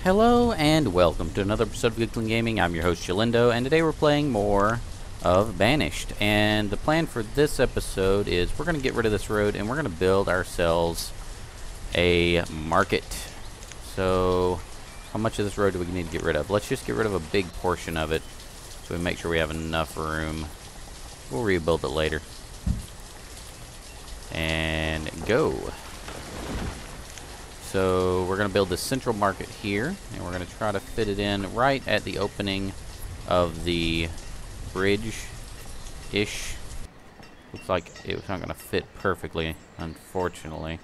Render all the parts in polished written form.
Hello and welcome to another episode of Giggling Gaming. I'm your host Shalindo, and today we're playing more of Banished. And the plan for this episode is we're going to get rid of this road and we're going to build ourselves a market. So how much of this road do we need to get rid of? Let's just get rid of a big portion of it so we make sure we have enough room. We'll rebuild it later. And go. So we're going to build this central market here, and we're going to try to fit it in right at the opening of the bridge-ish. Looks like it's not going to fit perfectly, unfortunately.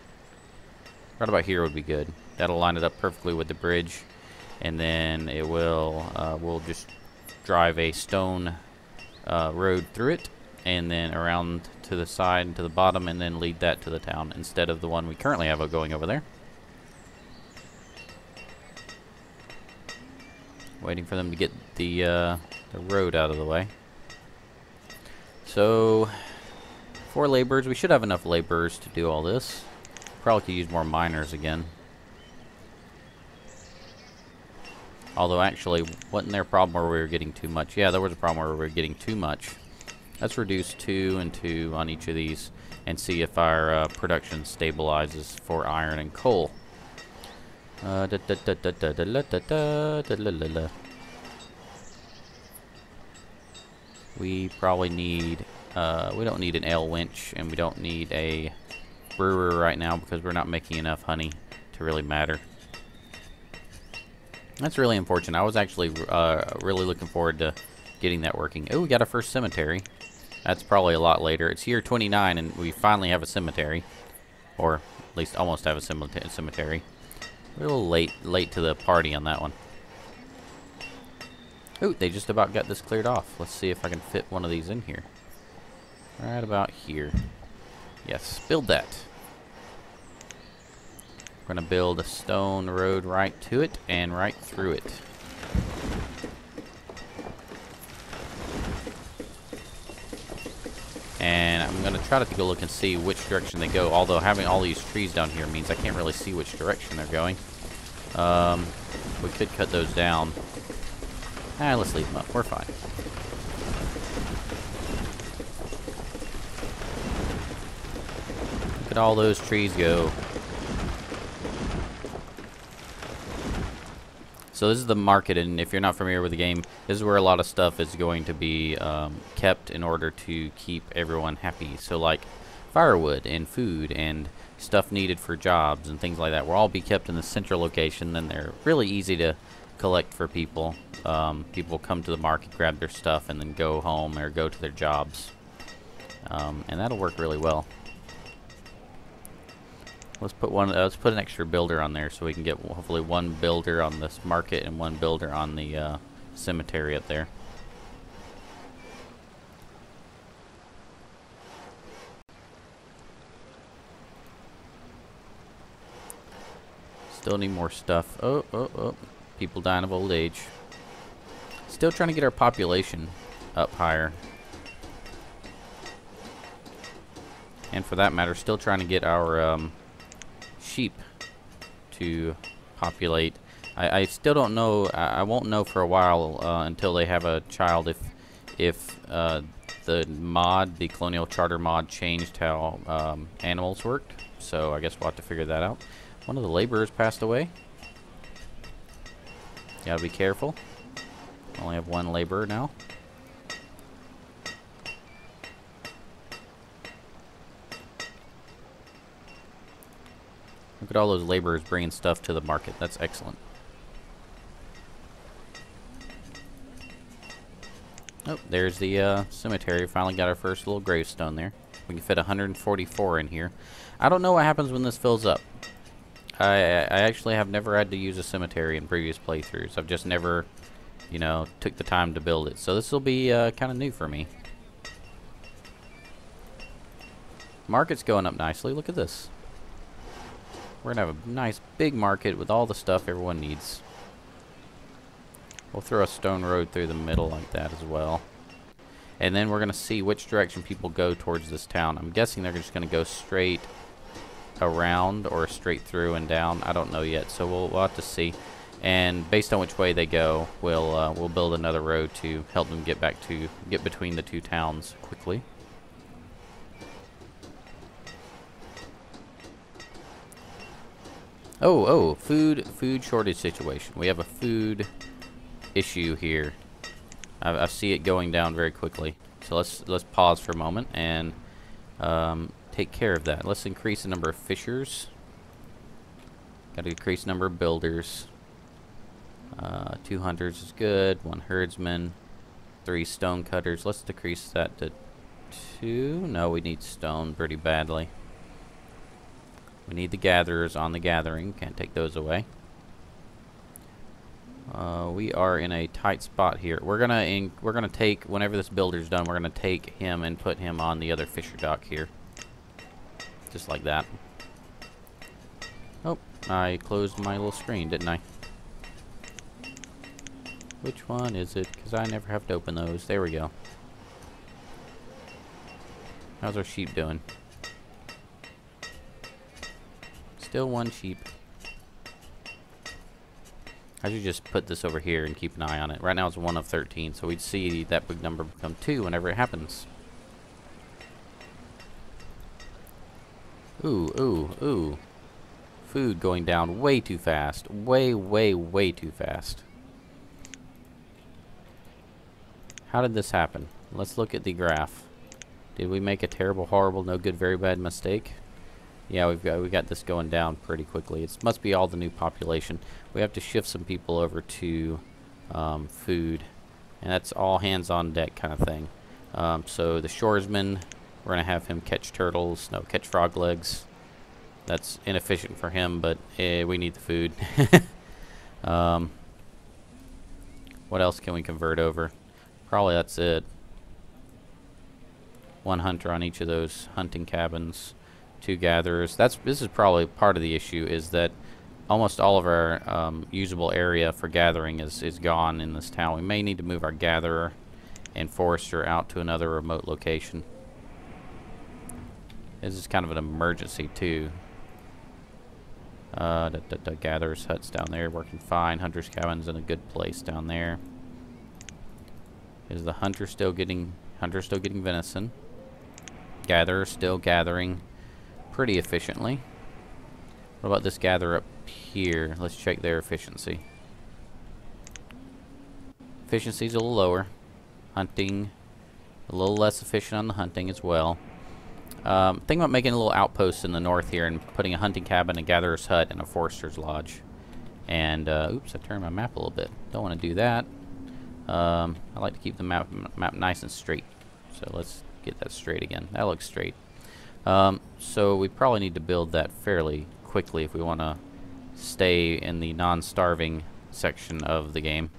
Right about here would be good. That'll line it up perfectly with the bridge, and then it will, we'll just drive a stone road through it, and then around to the side and to the bottom, and then lead that to the town instead of the one we currently have going over there. Waiting for them to get the road out of the way. So, 4 laborers. We should have enough laborers to do all this. Probably could use more miners again. Although, actually, wasn't there a problem where we were getting too much? Yeah, there was a problem where we were getting too much. Let's reduce 2 and 2 on each of these and see if our production stabilizes for iron and coal. We probably need, we don't need an ale winch, and we don't need a brewer right now because we're not making enough honey to really matter. That's really unfortunate. I was actually really looking forward to getting that working. Oh, we got our first cemetery. That's probably a lot later. It's year 29, and we finally have a cemetery. Or at least almost have a cemetery. We're a little late to the party on that one. Ooh, they just about got this cleared off. Let's see if I can fit one of these in here. Right about here. Yes, build that. We're going to build a stone road right to it and right through it. And I'm going to try to go look and see which direction they go, although having all these trees down here means I can't really see which direction they're going. We could cut those down. Let's leave them up. We're fine. Look at all those trees go. So this is the market, and if you're not familiar with the game, this is where a lot of stuff is going to be kept in order to keep everyone happy. So like firewood and food and stuff needed for jobs and things like that will all be kept in the central location. Then they're really easy to collect for people. People come to the market, grab their stuff, and then go home or go to their jobs. And that'll work really well. Let's put an extra builder on there so we can get hopefully one builder on this market and one builder on the cemetery up there. Still need more stuff. Oh. People dying of old age. Still trying to get our population up higher. And for that matter, still trying to get our sheep to populate. I still don't know. I won't know for a while until they have a child if the mod, the Colonial Charter mod, changed how animals worked. So I guess we'll have to figure that out. One of the laborers passed away. Gotta be careful. Only have one laborer now. Look at all those laborers bringing stuff to the market. That's excellent. Oh, there's the cemetery. Finally got our first little gravestone there. We can fit 144 in here. I don't know what happens when this fills up. I actually have never had to use a cemetery in previous playthroughs. I've just never, you know, took the time to build it. So this will be kind of new for me. Market's going up nicely. Look at this. We're going to have a nice big market with all the stuff everyone needs. We'll throw a stone road through the middle like that as well. And then we're going to see which direction people go towards this town. I'm guessing they're just going to go straight around or straight through and down. I don't know yet, so we'll have to see. And based on which way they go, we'll build another road to help them get between the two towns quickly. Oh, food shortage situation. We have a food issue here. I see it going down very quickly. So let's pause for a moment and take care of that. Let's increase the number of fishers. Got to increase the number of builders. 2 hunters is good. 1 herdsman. 3 stone cutters. Let's decrease that to 2. No, we need stone pretty badly. We need the gatherers on the gathering. Can't take those away. We are in a tight spot here. We're gonna take, whenever this builder's done, we're gonna take him and put him on the other fisher dock here, just like that. Oh, I closed my little screen, didn't I? Which one is it? Because I never have to open those. There we go. How's our sheep doing? Still 1 sheep. I should just put this over here and keep an eye on it. Right now it's 1 of 13, so we'd see that big number become 2 whenever it happens. Ooh. Food going down way too fast. Way too fast. How did this happen? Let's look at the graph. Did we make a terrible, horrible, no good, very bad mistake? Yeah, we got this going down pretty quickly. It must be all the new population. We have to shift some people over to food, and that's all hands on deck kind of thing. So the shoresman, we're gonna have him catch turtles, no, catch frog legs. That's inefficient for him, but we need the food. What else can we convert over? Probably that's it. 1 hunter on each of those hunting cabins. 2 gatherers. This is probably part of the issue, is that almost all of our usable area for gathering is gone in this town. We may need to move our gatherer and forester out to another remote location. This is kind of an emergency too. The gatherer's hut's down there working fine. Hunter's cabin's in a good place down there. Is the hunter still getting venison? Gatherer still gathering pretty efficiently. What about this gatherer up here? Let's check their efficiency. Efficiency's a little lower. Hunting, a little less efficient on the hunting as well. Think about making a little outpost in the north here and putting a hunting cabin, a gatherer's hut, and a forester's lodge. And, oops, I turned my map a little bit. Don't want to do that. I like to keep the map nice and straight. So let's get that straight again. That looks straight. So we probably need to build that fairly quickly if we want to stay in the non-starving section of the game.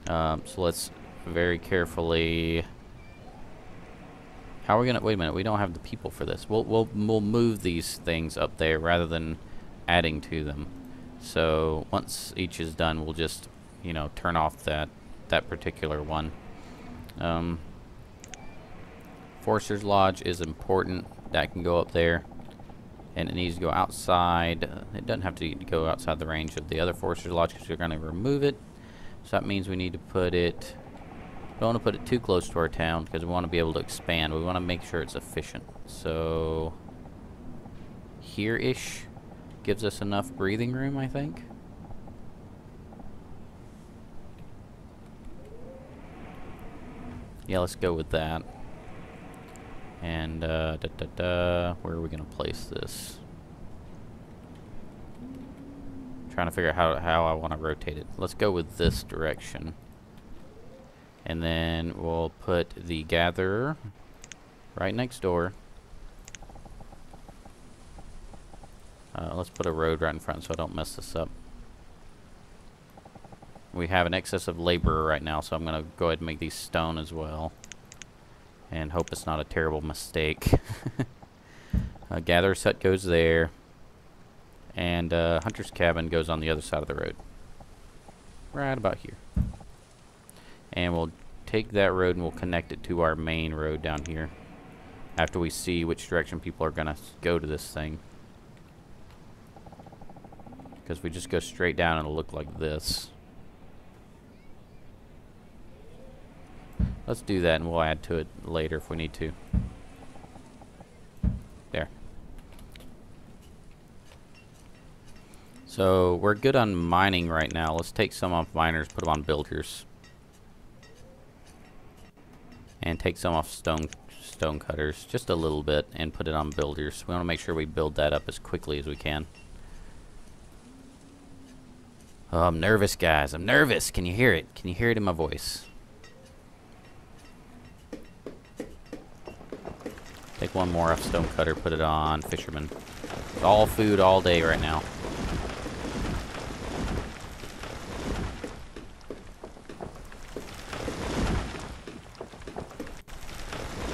So let's very carefully... How are we gonna... Wait a minute, we don't have the people for this. We'll move these things up there rather than adding to them. So once each is done, we'll just, you know, turn off that particular one. Forester's Lodge is important. That can go up there. And it needs to go outside. It doesn't have to go outside the range of the other Forester's Lodge because we're going to remove it. So that means we need to put it... We don't want to put it too close to our town because we want to be able to expand. We want to make sure it's efficient. So... here-ish gives us enough breathing room, I think. Yeah, let's go with that. And, where are we going to place this? Trying to figure out how I want to rotate it. Let's go with this direction. And then we'll put the gatherer right next door. Let's put a road right in front so I don't mess this up. We have an excess of laborer right now, so I'm going to go ahead and make these stone as well. And hope it's not a terrible mistake. Gatherer's hut goes there. And Hunter's cabin goes on the other side of the road. Right about here. And we'll take that road and we'll connect it to our main road down here. After we see which direction people are going to go to this thing. Because if we just go straight down, it'll look like this. Let's do that, and we'll add to it later if we need to. There. So we're good on mining right now. Let's take some off miners, put them on builders. And take some off stone cutters, just a little bit, and put it on builders. We want to make sure we build that up as quickly as we can. Oh, I'm nervous, guys. I'm nervous. Can you hear it? Can you hear it in my voice? Take one more off stone cutter, put it on fisherman. It's all food all day right now.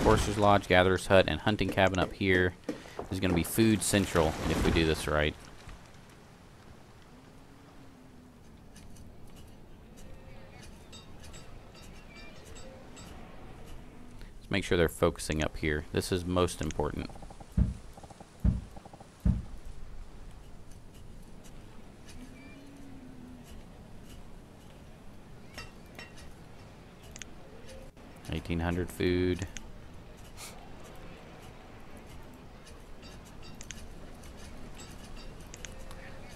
Forester's Lodge, Gatherer's Hut, and Hunting Cabin up here is going to be food central if we do this right. Let's make sure they're focusing up here. This is most important. $1,800 food.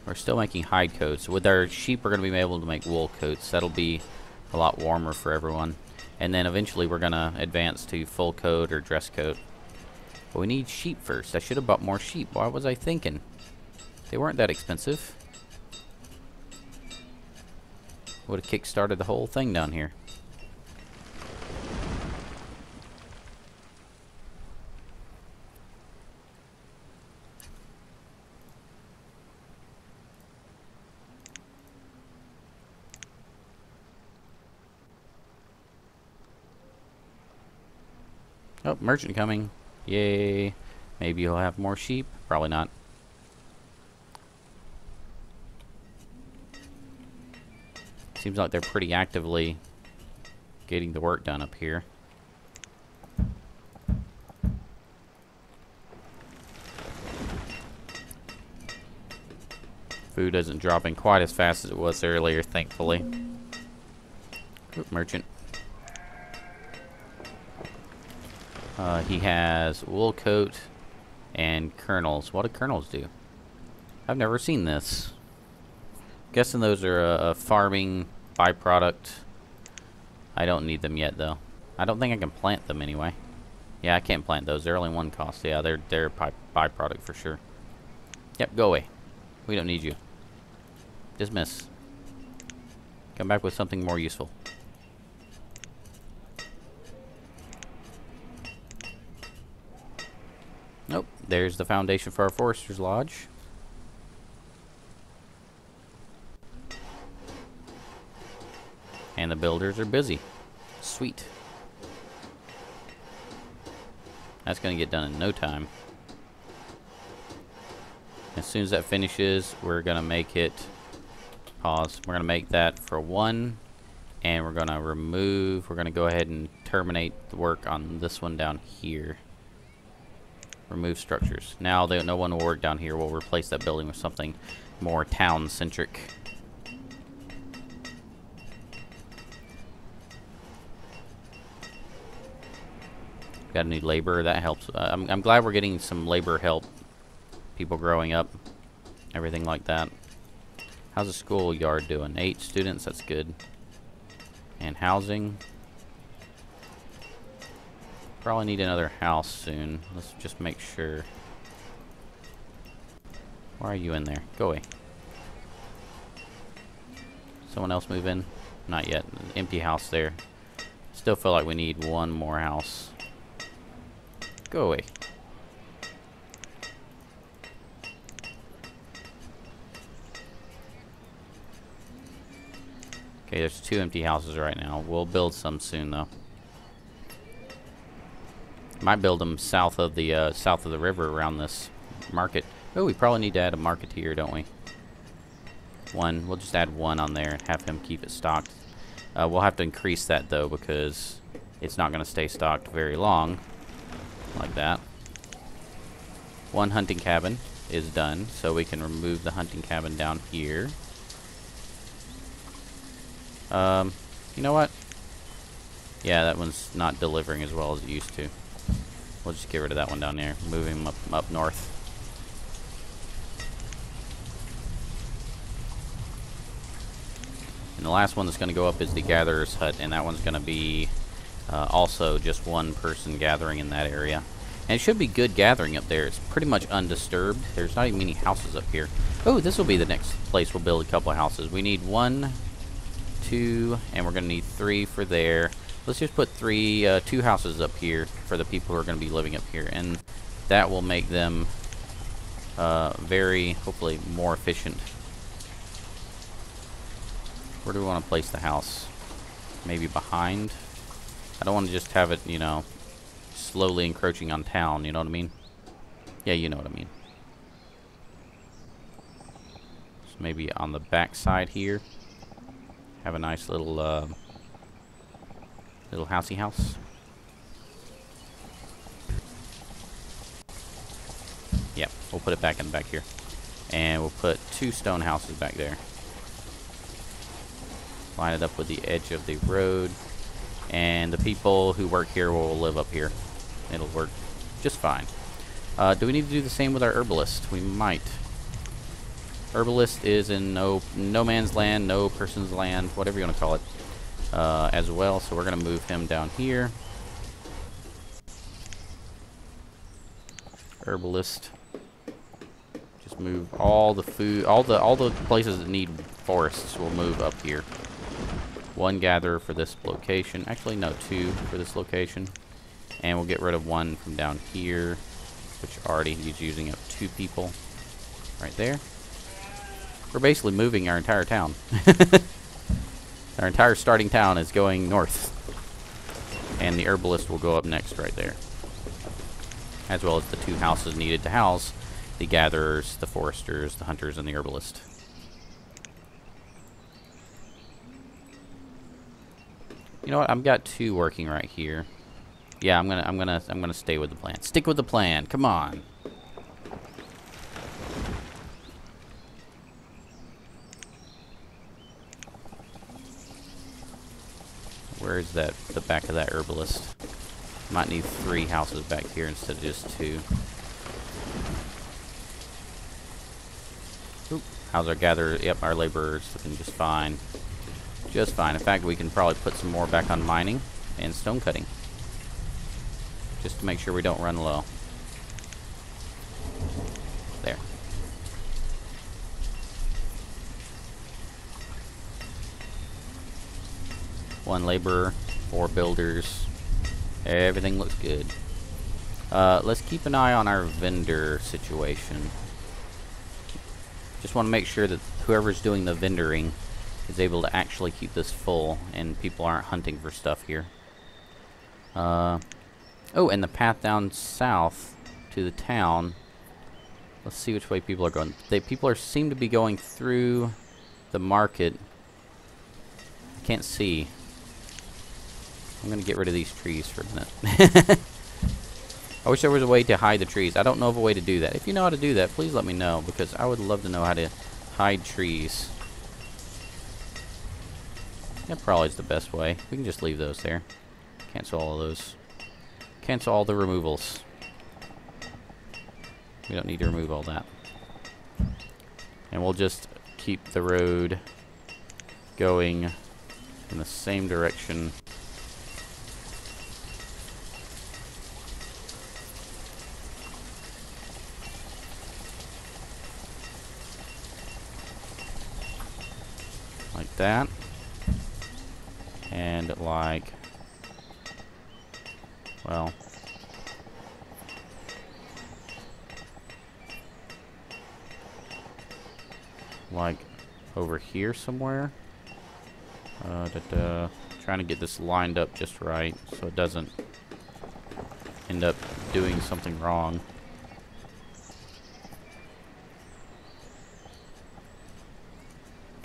We're still making hide coats. With our sheep, we're going to be able to make wool coats. That'll be a lot warmer for everyone. And then eventually we're going to advance to full coat or dress coat. But we need sheep first. I should have bought more sheep. What was I thinking? They weren't that expensive. Would have kick-started the whole thing down here. Oh, merchant coming. Yay. Maybe he'll have more sheep. Probably not. Seems like they're pretty actively getting the work done up here. Food isn't dropping quite as fast as it was earlier, thankfully. Oop, merchant. He has wool coat and kernels. What do kernels do? I've never seen this. Guessing those are a farming byproduct. I don't need them yet, though. I don't think I can plant them anyway. Yeah, I can't plant those. They're only one cost. Yeah, they're a byproduct for sure. Yep, go away. We don't need you. Dismiss. Come back with something more useful. Nope, there's the foundation for our Forester's Lodge. And the builders are busy. Sweet. That's going to get done in no time. As soon as that finishes, we're going to make it... Pause. We're going to make that for 1. And we're going to remove... We're going to go ahead and terminate the work on this one down here. Remove structures. Now no one will work down here. We'll replace that building with something more town-centric. Got a new laborer. That helps. I'm glad we're getting some labor help. People growing up. Everything like that. How's the schoolyard doing? 8 students. That's good. And housing. Probably need another house soon. Let's just make sure. Why are you in there? Go away. Someone else move in? Not yet. Empty house there. Still feel like we need one more house. Go away. Okay, there's 2 empty houses right now. We'll build some soon, though. Might build them south of the river around this market. Oh, we probably need to add a marketeer, don't we? 1. We'll just add 1 on there and have him keep it stocked. We'll have to increase that, though, because it's not going to stay stocked very long. Like that. 1 hunting cabin. is done, so we can remove the hunting cabin down here. You know what? Yeah, that one's not delivering as well as it used to. We'll just get rid of that one down there. Move him up north. And the last one that's going to go up is the gatherer's hut, and that one's going to be also just one person gathering in that area. And it should be good gathering up there. It's pretty much undisturbed. There's not even many houses up here. Oh, this will be the next place we'll build a couple of houses. We need 1, 2, and we're going to need 3 for there. Let's just put 2 houses up here for the people who are going to be living up here. And that will make them very, hopefully, more efficient. Where do we want to place the house? Maybe behind? I don't want to just have it, you know, slowly encroaching on town, you know what I mean? Yeah, you know what I mean. So maybe on the back side here, have a nice little little housey house. Yep, we'll put it back in the back here. And we'll put 2 stone houses back there. Line it up with the edge of the road. And the people who work here will live up here. It'll work just fine. Do we need to do the same with our herbalist? We might. Herbalist is in no man's land, no person's land, whatever you want to call it, as well. So we're going to move him down here. Herbalist. Just move all the food, all the places that need forests will move up here. 1 gatherer for this location. Actually, no, 2 for this location. And we'll get rid of 1 from down here, which already he's using up 2 people. Right there. We're basically moving our entire town. Our entire starting town is going north. And the herbalist will go up next right there. As well as the 2 houses needed to house the gatherers, the foresters, the hunters, and the herbalist. You know what? I've got 2 working right here. Yeah, I'm gonna stay with the plan. Stick with the plan. Come on. Where is that? The back of that herbalist. Might need 3 houses back here instead of just 2. Oop. How's our gatherer? Yep, our laborers looking just fine. Just fine. In fact, we can probably put some more back on mining and stone cutting. Just to make sure we don't run low. There. One laborer, 4 builders. Everything looks good. Let's keep an eye on our vendor situation. Just want to make sure that whoever's doing the vendoring is able to actually keep this full and people aren't hunting for stuff here. Oh, and the path down south to the town. Let's see which way people are going. People seem to be going through the market. I can't see. I'm going to get rid of these trees for a minute. I wish there was a way to hide the trees. I don't know of a way to do that. If you know how to do that, please let me know, because I would love to know how to hide trees. That probably is the best way. We can just leave those there. Cancel all of those. Cancel all the removals. We don't need to remove all that. And we'll just keep the road going in the same direction. Like that. And like, well, like over here somewhere. Trying to get this lined up just right so it doesn't end up doing something wrong.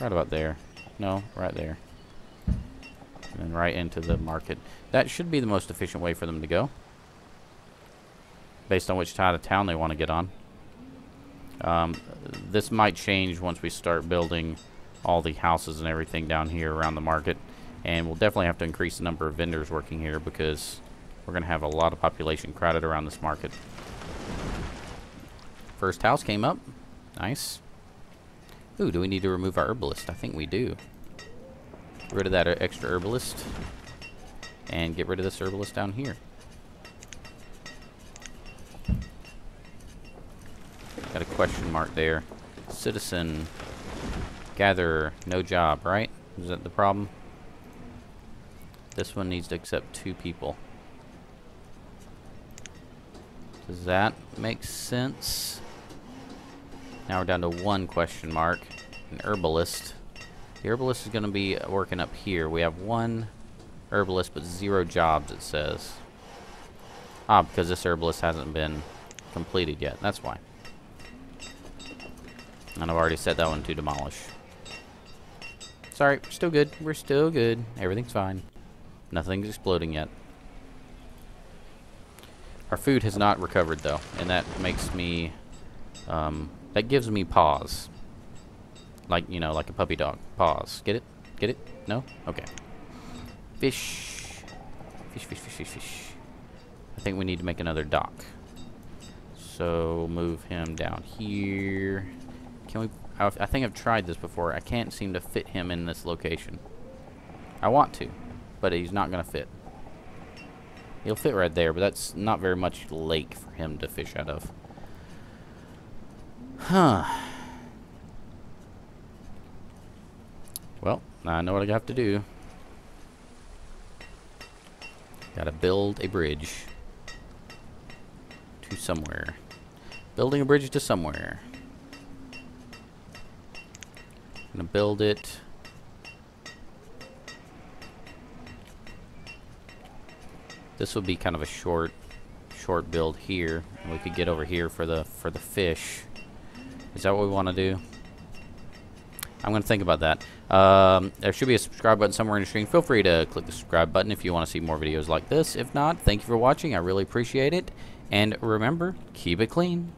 Right about there. No, right there. And then right into the market. That should be the most efficient way for them to go, based on which side of town they want to get on. This might change once we start building all the houses and everything down here around the market. And we'll definitely have to increase the number of vendors working here because we're going to have a lot of population crowded around this market. First house came up. Nice. Ooh, do we need to remove our herbalist? I think we do. Get rid of that extra herbalist. And get rid of this herbalist down here. Got a question mark there. Citizen. Gatherer. No job, right? Is that the problem? This one needs to accept 2 people. Does that make sense? Now we're down to 1 question mark. An herbalist. The herbalist is going to be working up here. We have 1 herbalist but 0 jobs, it says. Ah, because this herbalist hasn't been completed yet. That's why. And I've already set that one to demolish. Sorry, we're still good. We're still good. Everything's fine. Nothing's exploding yet. Our food has not recovered though, and that makes me, that gives me pause. Like, you know, like a puppy dog. Pause. Get it? Get it? No? Okay. Fish. Fish, fish, fish, fish, fish. I think we need to make another dock. So, move him down here. Can we, I think I've tried this before. I can't seem to fit him in this location. I want to, but he's not going to fit. He'll fit right there, but that's not very much lake for him to fish out of. Huh. Well, I know what I have to do. Gotta build a bridge to somewhere. Building a bridge to somewhere. I'm gonna build it. This will be kind of a short build here. And we could get over here for the fish. Is that what we want to do? I'm going to think about that. There should be a subscribe button somewhere in the screen. Feel free to click the subscribe button if you want to see more videos like this. If not, thank you for watching. I really appreciate it. And remember, keep it clean.